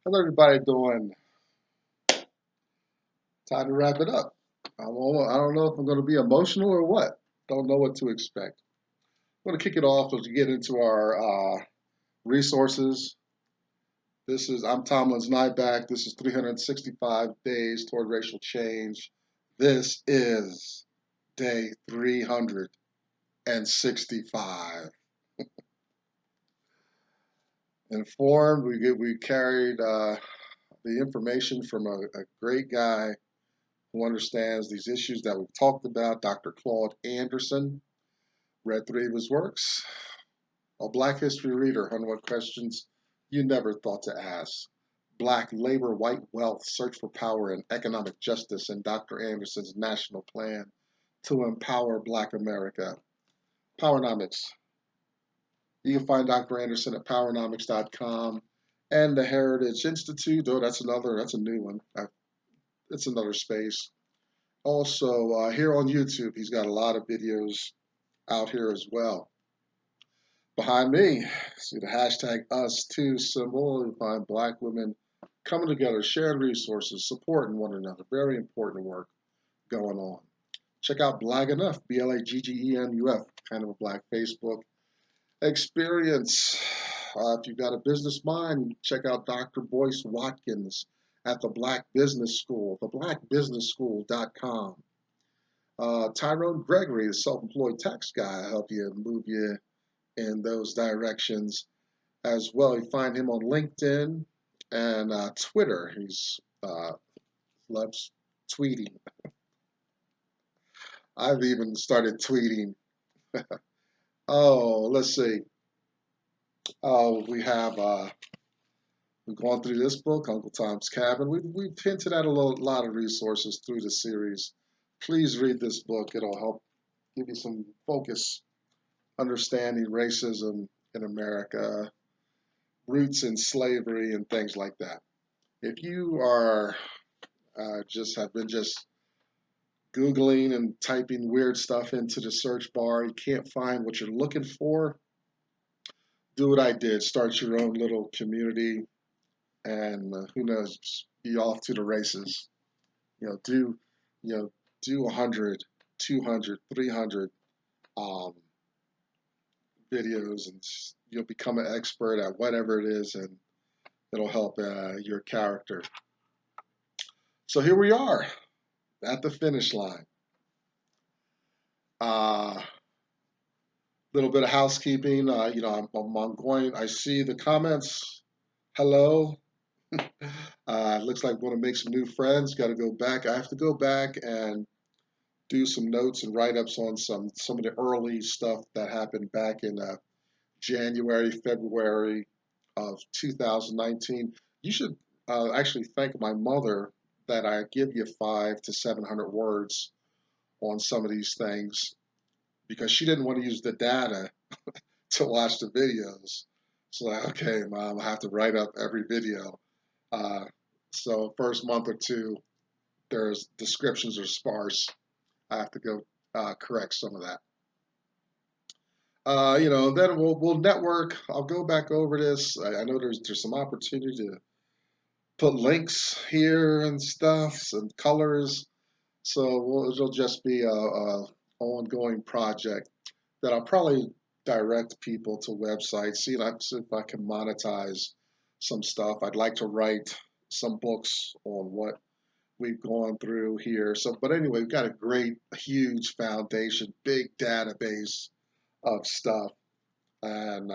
How's everybody doing? Time to wrap it up. I don't know if I'm going to be emotional or what. Don't know what to expect. I'm going to kick it off as we get into our resources. I'm Tomlin's Nightback. This is 365 days toward racial change. This is day 365. Informed, we carried the information from a great guy who understands these issues that we've talked about, Dr. Claude Anderson. Read three of his works. A Black History Reader, 101 Questions You Never Thought to Ask. Black Labor, White Wealth, Search for Power and Economic Justice, and Dr. Anderson's National Plan to Empower Black America. Powernomics. You can find Dr. Anderson at powernomics.com and the Heritage Institute. Oh, that's a new one. It's another space. Also, here on YouTube, he's got a lot of videos out here as well. Behind me, see the hashtag #US2 symbol. You find Black women coming together, sharing resources, supporting one another. Very important work going on. Check out Blag Enough, BLAGGENUF, kind of a Black Facebook experience. If you've got a business mind, check out Dr. Boyce Watkins at the Black Business School, theblackbusinessschool.com. Tyrone Gregory, the self-employed tax guy, will help you move you in those directions as well. You find him on LinkedIn and Twitter. He's loves tweeting. I've even started tweeting. Oh, let's see. Oh, we've gone through this book, Uncle Tom's Cabin. We've hinted at a lot of resources through the series. Please read this book. It'll help give you some focus, understanding racism in America, roots in slavery, and things like that. If you are have been just Googling and typing weird stuff into the search bar, you can't find what you're looking for, do what I did. Start your own little community, and who knows, be off to the races. You know, do you know do 100, 200, 300 um, videos, and you'll become an expert at whatever it is, and it'll help your character. So here we are at the finish line. Little bit of housekeeping. I'm going. I see the comments. Hello. Looks like we want to make some new friends. Got to go back. I have to go back and do some notes and write-ups on some of the early stuff that happened back in January, February of 2019. You should actually thank my mother that I give you 500 to 700 words on some of these things because she didn't want to use the data to watch the videos. So like, okay, mom, I have to write up every video. Uh, so first month or two, there's descriptions are sparse. I have to go correct some of that. Then we'll network. I'll go back over this. I know there's some opportunity to put links here and stuff, some colors. So it'll just be a ongoing project that I'll probably direct people to websites, see if I can monetize some stuff. I'd like to write some books on what we've gone through here. So, but anyway, we've got a great, huge foundation, big database of stuff, and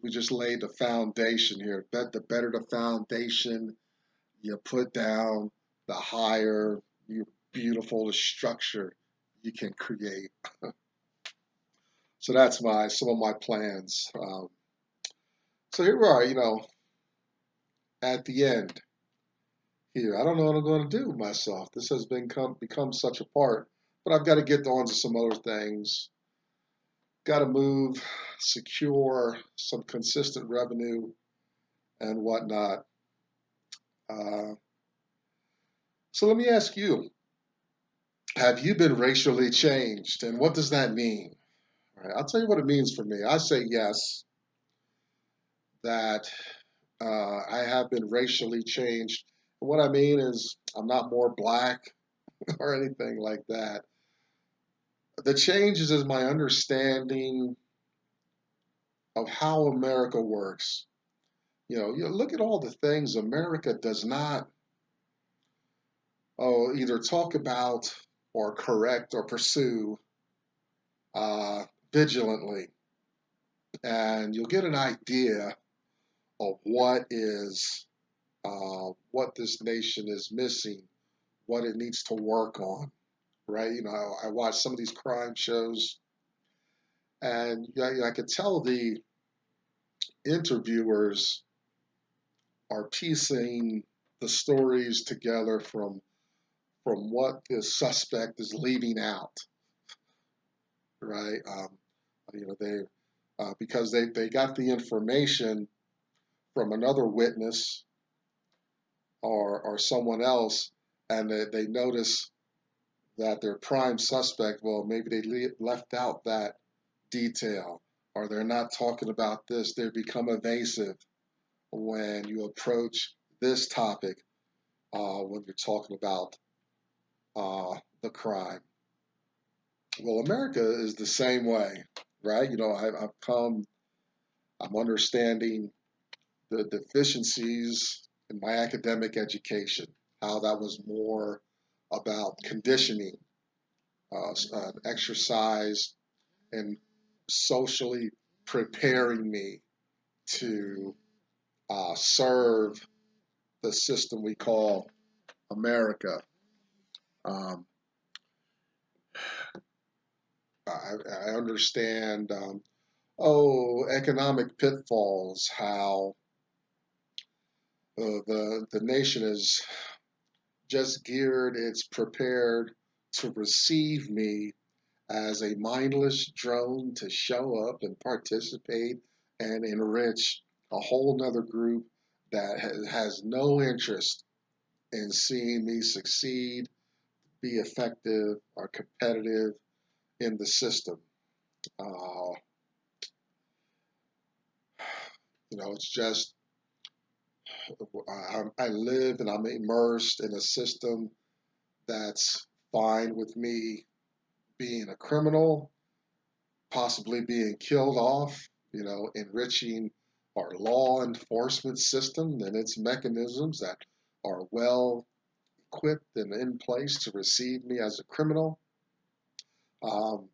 we just laid the foundation here. The better the foundation you put down, the higher you beautiful the structure you can create. So that's some of my plans. So here we are, at the end here. I don't know what I'm going to do with myself. This has become such a part, but I've got to get on to some other things. Got to move, secure some consistent revenue and whatnot. Uh, so let me ask you, have you been racially changed? And what does that mean? All right, I'll tell you what it means for me. I say yes, that I have been racially changed. What I mean is, I'm not more black or anything like that. The changes is my understanding of how America works. You look at all the things America does not either talk about or correct or pursue uh, vigilantly, and you'll get an idea of what this nation is missing, what it needs to work on. Right? I watch some of these crime shows, and I could tell the interviewers are piecing the stories together from what the suspect is leaving out, right? They because they got the information from another witness or someone else, and they notice that their prime suspect, well, maybe they left out that detail, or they're not talking about this. They become evasive when you approach this topic when you're talking about the crime. Well, America is the same way, right? I'm understanding the deficiencies in my academic education, how that was more about conditioning, exercise, and socially preparing me to serve the system we call America. Um, I understand, economic pitfalls, how the nation is just geared, it's prepared to receive me as a mindless drone to show up and participate and enrich a whole nother group that has no interest in seeing me succeed, be effective, or competitive in the system. Uh, it's just I live and I'm immersed in a system that's fine with me being a criminal, possibly being killed off, enriching our law enforcement system and its mechanisms that are well equipped and in place to receive me as a criminal. Um,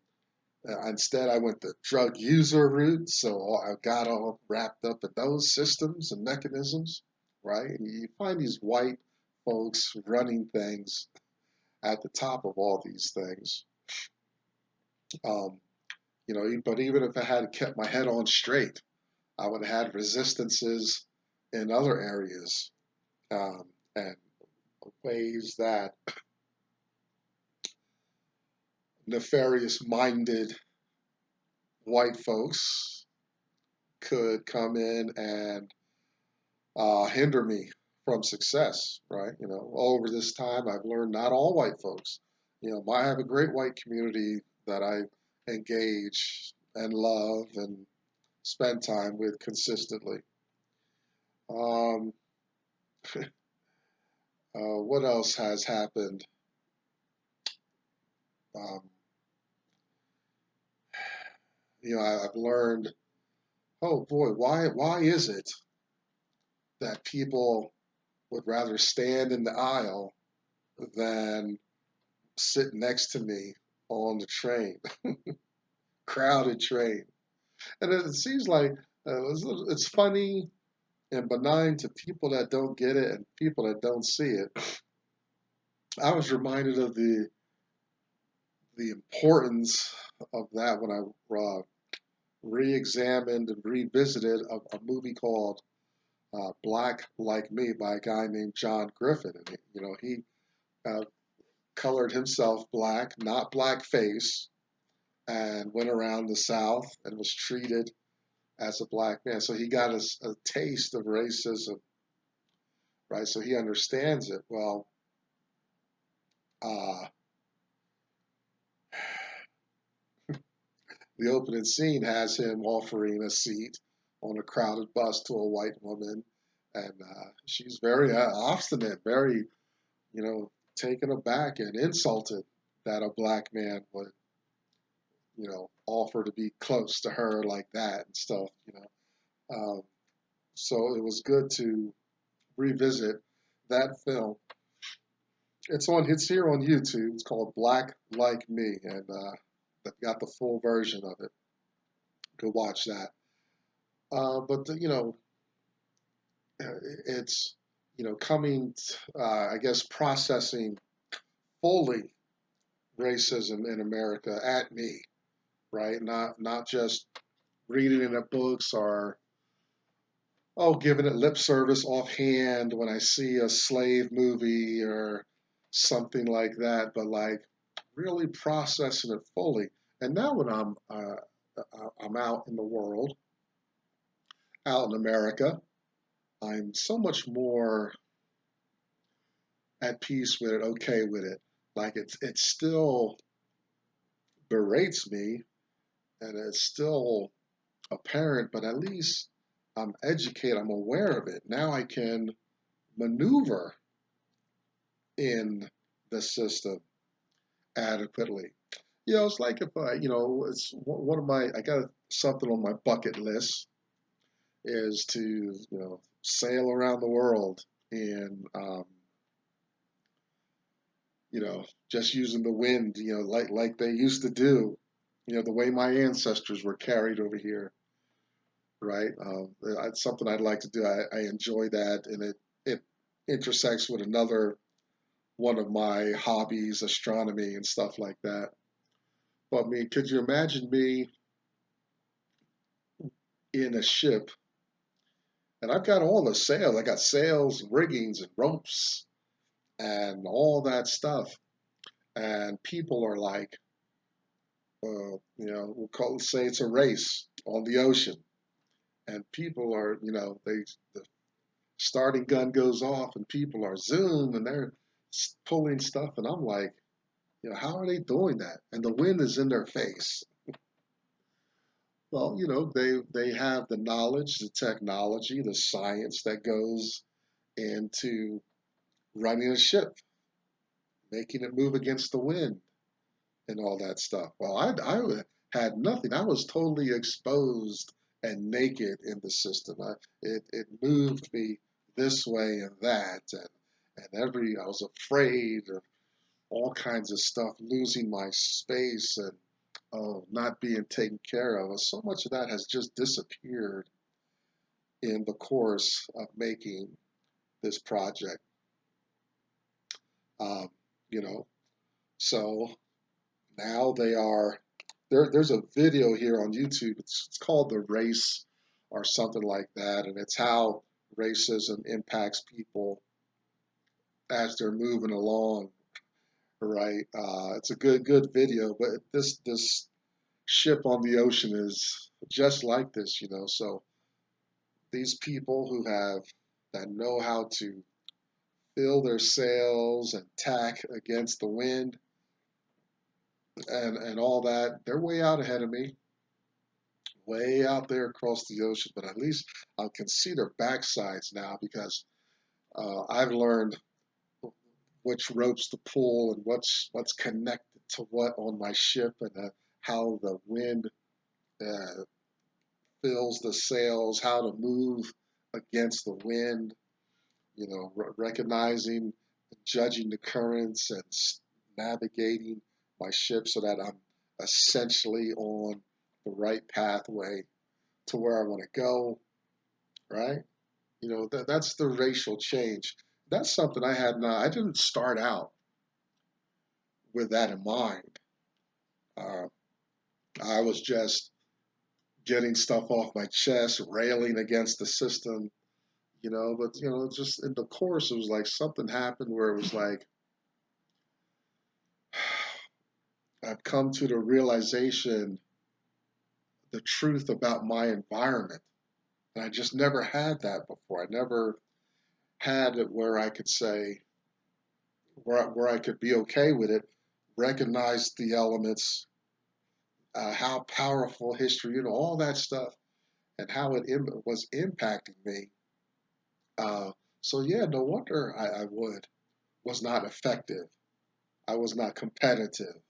Instead, I went the drug user route, so I got all wrapped up in those systems and mechanisms, right? And you find these white folks running things at the top of all these things. Um, but even if I had kept my head on straight, I would have had resistances in other areas, and ways that nefarious minded white folks could come in and hinder me from success, right? Over this time, I've learned not all white folks. I have a great white community that I engage and love and spend time with consistently. Um, what else has happened? Um, I've learned, oh boy, why is it that people would rather stand in the aisle than sit next to me on the train, crowded train? And it seems like it's funny and benign to people that don't get it and people that don't see it. I was reminded of the importance of that when I re-examined and revisited a movie called Black Like Me by a guy named John Griffin. And he uh, colored himself black, not blackface, and went around the South and was treated as a black man. So he got a taste of racism, right? So he understands it. Well, uh, the opening scene has him offering a seat on a crowded bus to a white woman, and she's very obstinate, very, taken aback and insulted that a black man would, offer to be close to her like that and stuff. So it was good to revisit that film. It's here on YouTube. It's called Black Like Me, and they've got the full version of it. Go watch that. But it's coming, I guess, processing fully racism in America at me, right? Not just reading it in books or giving it lip service offhand when I see a slave movie or something like that, but like really processing it fully. And now when I'm out in the world, out in America, I'm so much more at peace with it, okay with it. Like it still berates me and it's still apparent, but at least I'm educated, I'm aware of it. Now I can maneuver in the system adequately. It's like if it's one of I got something on my bucket list is to, sail around the world and, just using the wind, like they used to do, the way my ancestors were carried over here, right? It's something I'd like to do. I enjoy that, and it intersects with another one of my hobbies, astronomy and stuff like that. But I mean, could you imagine me in a ship? And I've got all the sails. I got sails, riggings, and ropes, and all that stuff. And people are like, say it's a race on the ocean, and people are, the starting gun goes off, and people are zoom, and they're pulling stuff, and I'm like, how are they doing that? And the wind is in their face. Well, they have the knowledge, the technology, the science that goes into running a ship, making it move against the wind, and all that stuff. Well, I had nothing. I was totally exposed and naked in the system. It moved me this way and that, and I was afraid of all kinds of stuff, losing my space and not being taken care of. So much of that has just disappeared in the course of making this project. Um, you know, so now they are there's a video here on YouTube. It's called The Race or something like that, and it's how racism impacts people as they're moving along. Right? It's a good video, but this ship on the ocean is just like this. So these people that know how to fill their sails and tack against the wind and all that, they're way out ahead of me, way out there across the ocean. But at least I can see their backsides now because I've learned which ropes to pull and what's connected to what on my ship and how the wind uh, fills the sails, how to move against the wind, recognizing, judging the currents and navigating my ship so that I'm essentially on the right pathway to where I want to go, right? That's the racial change. That's something I didn't start out with that in mind. Uh, I was just getting stuff off my chest, railing against the system, but just in the course, it was like something happened where it was like, I've come to the realization, the truth about my environment. And I just never had that before. I never had it where I could say, where I could be okay with it, recognize the elements, how powerful history, all that stuff, and how it was impacting me Uh, so yeah, no wonder I was not effective. I was not competitive.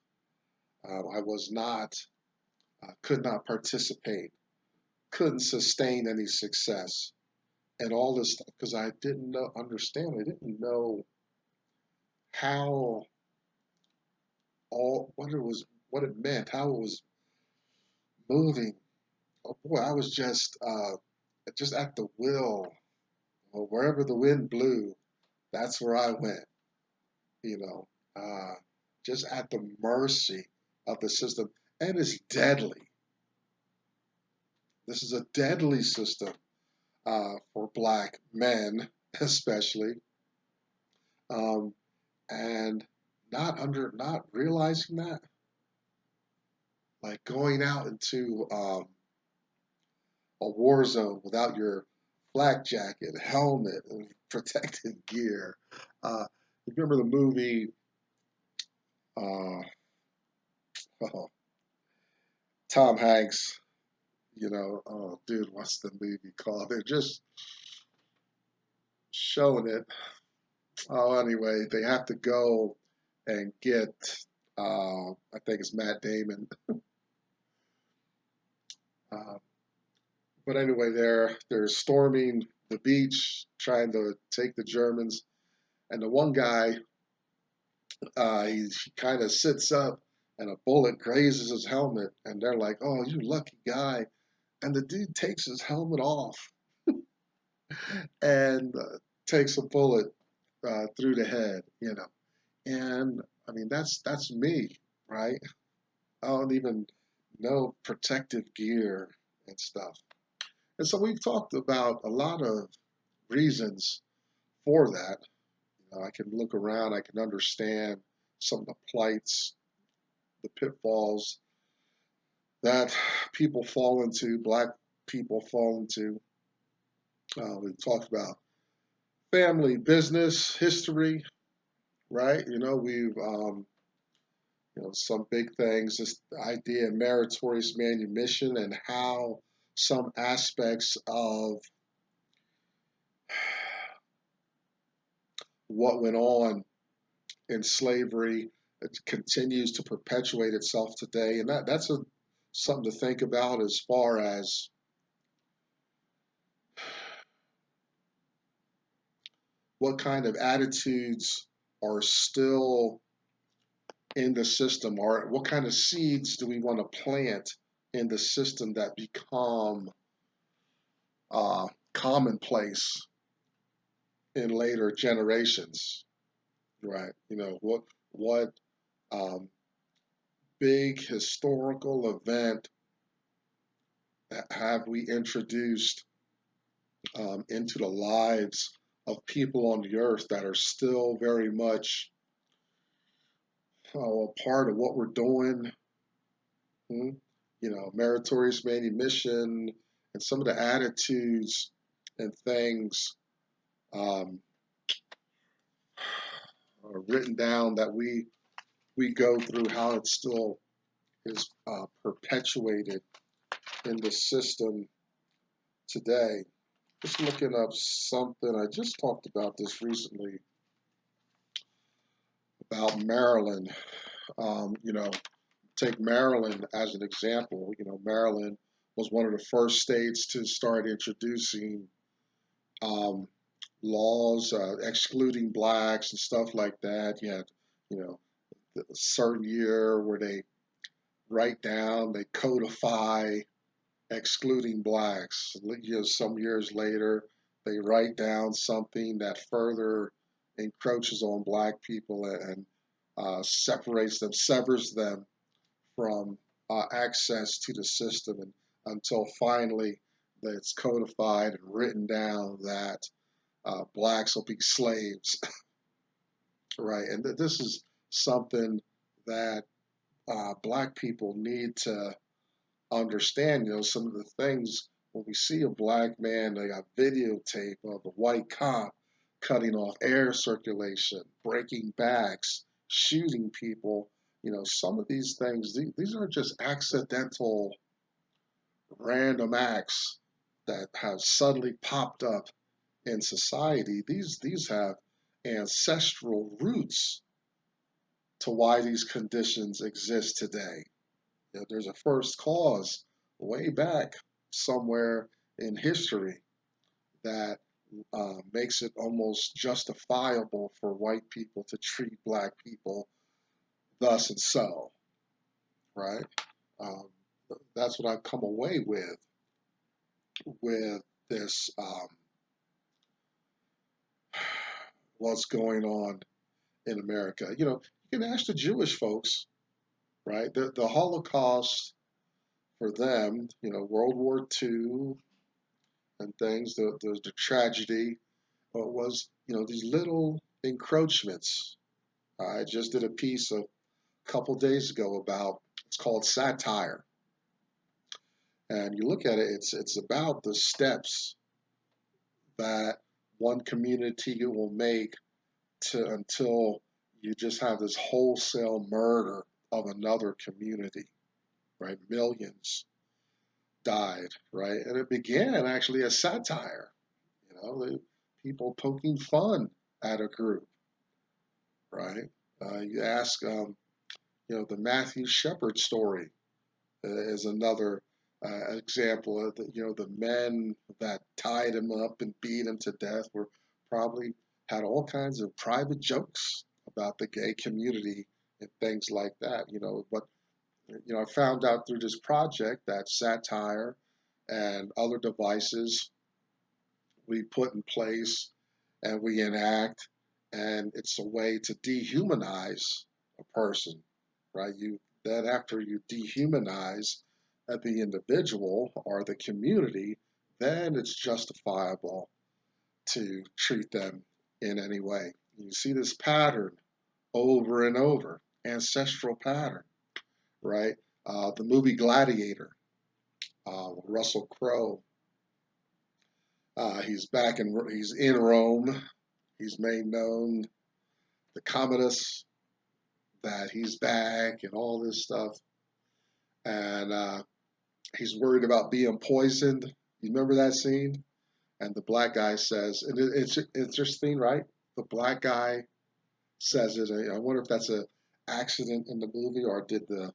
I was not could not participate, couldn't sustain any success, and all this stuff because I didn't understand. I didn't know how all what it meant, how it was moving. Oh boy, I was just at the will, or wherever the wind blew. That's where I went. You know, uh, just at the mercy of the system, and it's deadly. This is a deadly system for black men, especially, um, and not realizing that, like going out into a war zone without your flak jacket, helmet, and protective gear. Uh, remember the movie? Uh, oh, Tom Hanks. Oh, dude, what's the movie called? They're just showing it. Oh, anyway, they have to go and get. I think it's Matt Damon. Uh, but anyway, they're storming the beach, trying to take the Germans, and the one guy he kind of sits up and a bullet grazes his helmet, and they're like, "Oh, you lucky guy!" And the dude takes his helmet off and takes a bullet through the head, And I mean, that's me, right? I don't even know protective gear and stuff. And so we've talked about a lot of reasons for that. I can look around, I can understand some of the plights, the pitfalls that people fall into, black people fall into. We've talked about family, business, history, right? Some big things, this idea of meritorious manumission and how some aspects of what went on in slavery continues to perpetuate itself today. And that's something to think about as far as what kind of attitudes are still in the system, or what kind of seeds do we want to plant in the system that become commonplace in later generations, right? What um, big historical event have we introduced into the lives of people on the earth that are still very much a part of what we're doing? Hmm? Meritorious manumission and some of the attitudes and things um, are written down that we go through, how it still is perpetuated in the system today. Just looking up something, I just talked about this recently about Maryland. Take Maryland as an example. Maryland was one of the first states to start introducing um, laws excluding blacks and stuff like that. You had, you know, a certain year where they codify excluding blacks. Some years later, they write down something that further encroaches on black people and severs them from access to the system, and until finally it's codified and written down that blacks will be slaves, right? And this is something that black people need to understand. Some of the things when we see a black man, they got videotape of a white cop cutting off air circulation, breaking backs, shooting people. Some of these things, these are just accidental, random acts that have suddenly popped up in society, these have ancestral roots to why these conditions exist today. You know, there's a first cause way back somewhere in history that makes it almost justifiable for white people to treat black people thus and so, right? Um, that's what I've come away with this what's going on in America. You know, you can ask the Jewish folks, right? The Holocaust for them, you know, World War II and things, the tragedy was, you know, these little encroachments. I just did a piece a couple days ago about it's called satire, and you look at it, it's about the steps that one community will make to until you just have this wholesale murder of another community, right? Millions died, right? And it began actually as satire, you know, people poking fun at a group, right? You ask, you know, the Matthew Shepard story is another example of the, you know, the men that tied him up and beat him to death were probably had all kinds of private jokes about the gay community and things like that, you know. But you know, I found out through this project that satire and other devices we put in place and we enact, and it's a way to dehumanize a person, right? You then after you dehumanize the individual or the community, then it's justifiable to treat them in any way. You see this pattern over and over, ancestral pattern, right? The movie Gladiator, Russell Crowe, he's in Rome. He's made known the Commodus that he's back and all this stuff, and he's worried about being poisoned. You remember that scene? And the black guy says, and it's interesting, right? The black guy says it. I wonder if that's an accident in the movie, or did the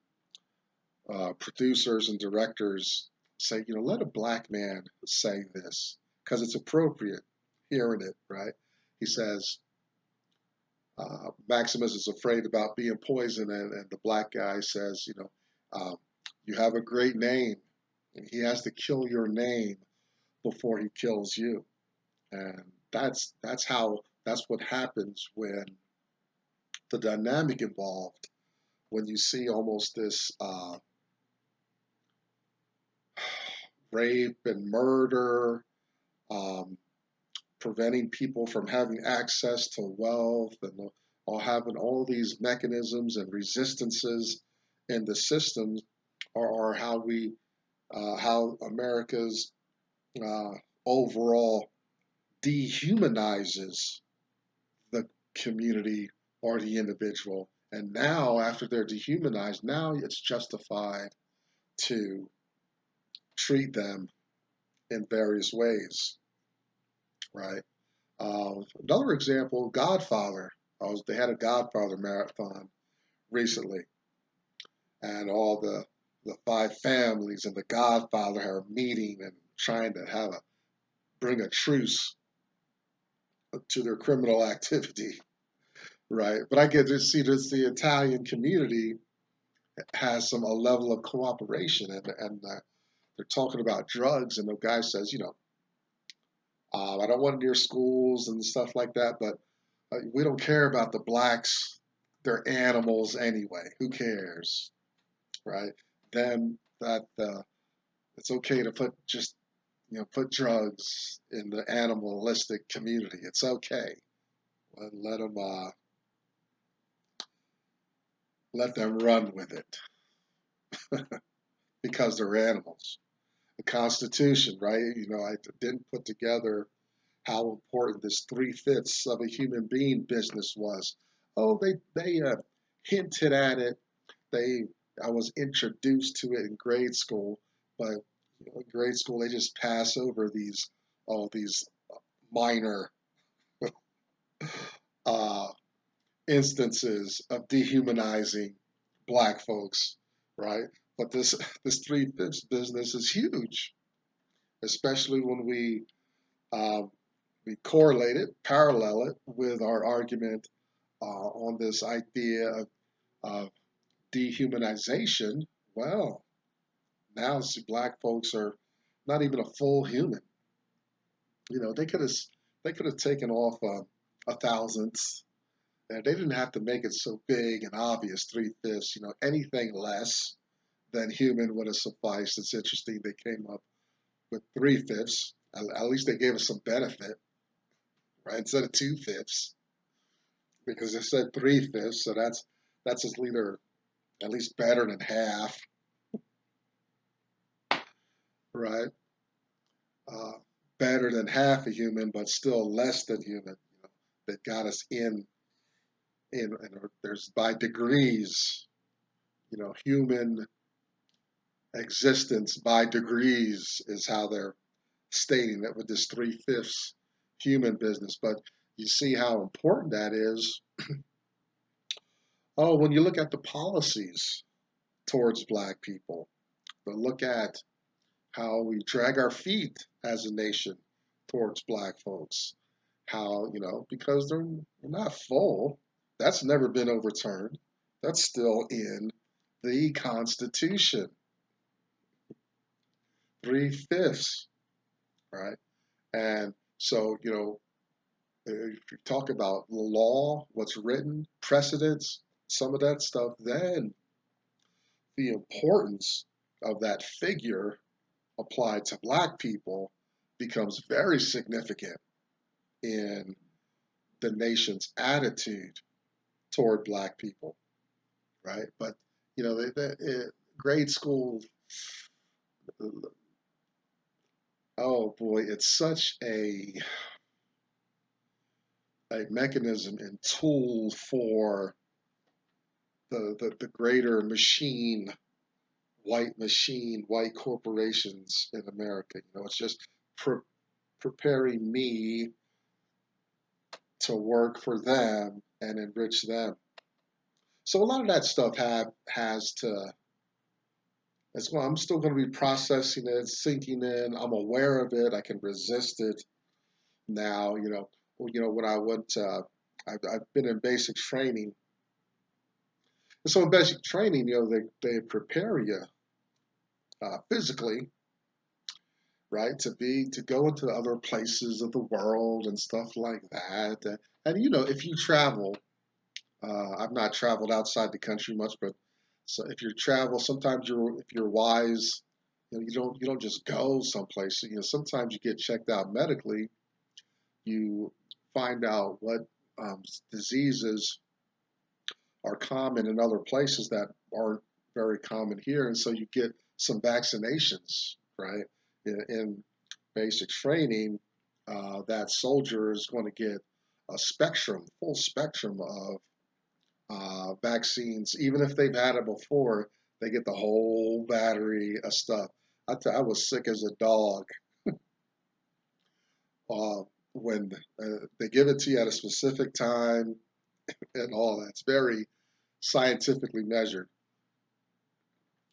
producers and directors say, you know, let a black man say this because it's appropriate hearing it, right? He says, Maximus is afraid about being poisoned, and the black guy says, you know, you have a great name, and he has to kill your name before he kills you, and that's what happens when the dynamic involved when you see almost this rape and murder, um, preventing people from having access to wealth and all having all these mechanisms and resistances in the systems are how America's uh, overall dehumanizes the community or the individual. And now, after they're dehumanized, now it's justified to treat them in various ways, right? Another example, Godfather. They had a Godfather marathon recently, and all the five families and the Godfather are meeting and trying to bring a truce to their criminal activity, right? But I get to see this the Italian community has a level of cooperation, and they're talking about drugs, and the guy says, you know, I don't want near schools and stuff like that, but we don't care about the blacks. They're animals anyway. Who cares, right? Then that it's okay to put drugs in the animalistic community. It's okay. Let them let them run with it because they're animals. The Constitution, right? You know, I didn't put together how important this three-fifths of a human being business was. Oh, they hinted at it. They I was introduced to it in grade school, but in grade school they just pass over these all these minor uh, instances of dehumanizing black folks, right? But this three-fifths business is huge, especially when uh, we correlate it, parallel it with our argument on this idea of dehumanization. Well, now see, black folks are not even a full human. You know, they could have taken off a thousandth, and they didn't have to make it so big and obvious. Three-fifths. You know, anything less than human would have sufficed. It's interesting they came up with three-fifths. At least they gave us some benefit, right? Instead of two-fifths, because they said three-fifths, so that's at least better than half, right? Uh, Better than half a human, but still less than human. You know, that got us in. There's by degrees. You know, human existence by degrees is how they're stating it with this three-fifths human business. But you see how important that is. Oh, when you look at the policies towards black people, but look at how we drag our feet as a nation towards black folks. How, because they're not full, that's never been overturned. That's still in the Constitution, three-fifths, right? And so, if you talk about the law, what's written, precedents, some of that stuff, then the importance of that figure applied to black people becomes very significant in the nation's attitude toward black people, right? But grade school, oh boy, it's such a mechanism and tool for the greater machine, white corporations in America. It's just pre- preparing me to work for them and enrich them. So a lot of that stuff has to. It's well, I'm still going to be processing it, sinking in. I'm aware of it. I can resist it now. When I went, I've been in basic training. And so in basic training, they prepare you physically, right, to go into other places of the world and stuff like that. And if you travel, I've not traveled outside the country much, but so if you travel, sometimes if you're wise, you don't just go someplace. Sometimes you get checked out medically. You find out what diseases are common in other places that aren't very common here, and so you get some vaccinations, right? In basic training, that soldier is going to get a full spectrum of vaccines. Even if they've had it before, they get the whole battery of stuff. I was sick as a dog uh, when they give it to you at a specific time and all that. It's very scientifically measured.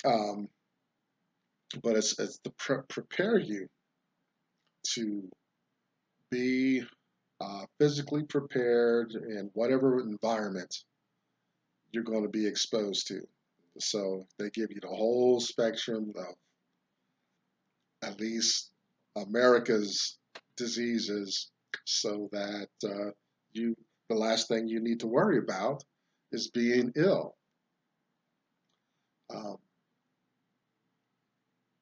Um, but it's to prepare you to be physically prepared in whatever environment you're going to be exposed to. So they give you the whole spectrum of at least America's diseases, so that you the last thing you need to worry about is being ill. Um,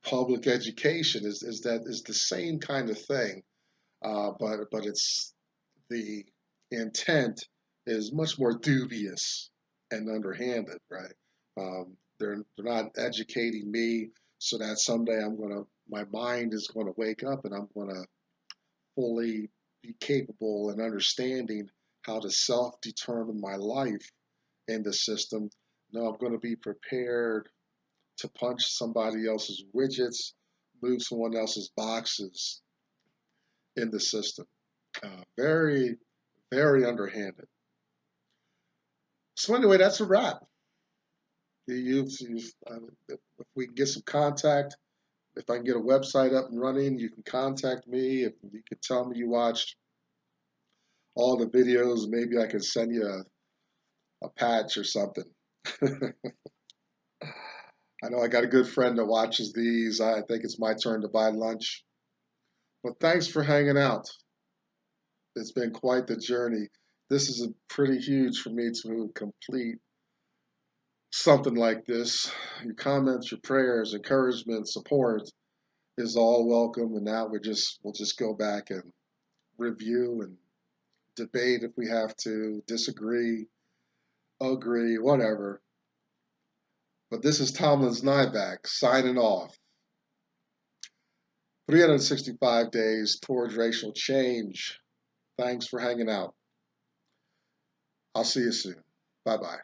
Public education is the same kind of thing, but it's the intent is much more dubious and underhanded, right? They're not educating me so that someday my mind is going to wake up and I'm going to fully be capable and understanding how to self-determine my life in the system. No, I'm going to be prepared to punch somebody else's widgets, move someone else's boxes in the system. Very, very underhanded. So anyway, that's a wrap. If we can get some contact, if I can get a website up and running, you can contact me. If you can tell me you watched all the videos, maybe I can send you a patch or something. I know I got a good friend that watches these. I think it's my turn to buy lunch. But thanks for hanging out. It's been quite the journey. This is a pretty huge for me to complete something like this. Your comments, your prayers, encouragement, support is all welcome. And now we'll just go back and review and debate if we have to, disagree, agree, whatever. But this is Tomlin's Nyback signing off. 365 days towards racial change. Thanks for hanging out. I'll see you soon. Bye bye.